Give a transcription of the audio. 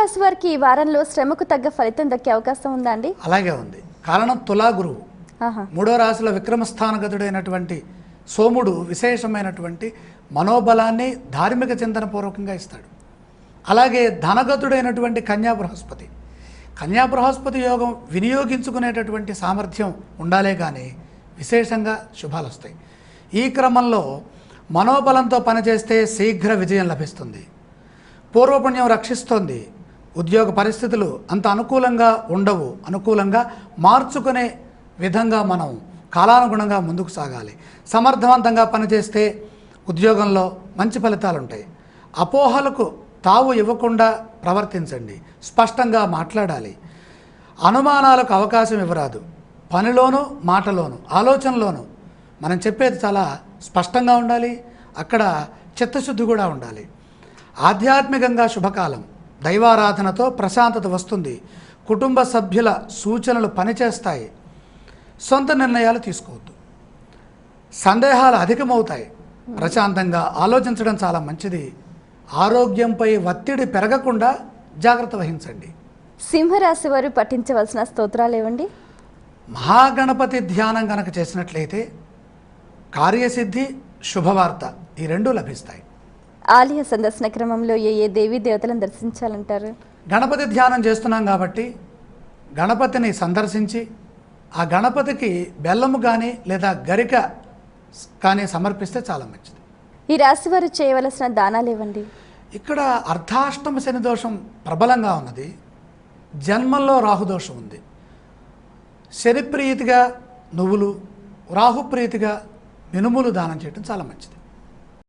సింహరాశి వారికి ఈ వారంలో శ్రమకు తగ్గ ఫలితం దక్కే అవకాశం ఉందా అండి? అలాగే ఉంది. కారణం తులా గురువు. మూడో రాశిలో విక్రమస్థానగతుడైనటువంటి సోముడు విశేషమైనటువంటి మనోబలాన్ని ధార్మిక చింతన పూర్వకంగా ఇస్తాడు. అలాగే ధనగతుడైనటువంటి కన్యా బృహస్పతి. కన్యా బృహస్పతి యోగం వినియోగించుకునేటటువంటి సామర్థ్యం ఉండాలే కానీ విశేషంగా శుభాలు వస్తాయి. ఈ క్రమంలో మనోబలంతో పనిచేస్తే శీఘ్ర విజయం లభిస్తుంది. పూర్వపుణ్యం రక్షిస్తోంది. ఉద్యోగ పరిస్థితులు అంత అనుకూలంగా ఉండవు. అనుకూలంగా మార్చుకునే విధంగా మనం కాలానుగుణంగా ముందుకు సాగాలి. సమర్థవంతంగా పనిచేస్తే ఉద్యోగంలో మంచి ఫలితాలు ఉంటాయి. అపోహలకు తావు ఇవ్వకుండా ప్రవర్తించండి. స్పష్టంగా మాట్లాడాలి. అనుమానాలకు అవకాశం ఇవ్వరాదు. పనిలోనూ మాటలోనూ ఆలోచనలోనూ మనం చెప్పేది చాలా స్పష్టంగా ఉండాలి. అక్కడ చిత్తశుద్ధి కూడా ఉండాలి. ఆధ్యాత్మికంగా శుభకాలం. దైవారాధనతో ప్రశాంతత వస్తుంది. కుటుంబ సభ్యుల సూచనలు పనిచేస్తాయి. సొంత నిర్ణయాలు తీసుకోవద్దు. సందేహాలు అధికమవుతాయి. ప్రశాంతంగా ఆలోచించడం చాలా మంచిది. ఆరోగ్యంపై ఒత్తిడి పెరగకుండా జాగ్రత్త వహించండి. సింహరాశి వారు పఠించవలసిన స్తోత్రాలు ఏవండి? మహాగణపతి ధ్యానం కనుక చేసినట్లయితే కార్యసిద్ధి, శుభవార్త ఈ రెండూ లభిస్తాయి. ఆలయ సందర్శన క్రమంలో ఏ దేవీ దేవతలను దర్శించాలంటారు? గణపతి ధ్యానం చేస్తున్నాం కాబట్టి గణపతిని సందర్శించి ఆ గణపతికి బెల్లము కానీ లేదా గరిక కానీ సమర్పిస్తే చాలా మంచిది. ఈ రాశి వారు చేయవలసిన దానాలు ఏవండి? ఇక్కడ అర్ధాష్టమ శని దోషం ప్రబలంగా ఉన్నది. జన్మంలో రాహుదోషం ఉంది. శనిప్రీతిగా నువ్వులు, రాహుప్రీతిగా మినుములు దానం చేయడం చాలా మంచిది.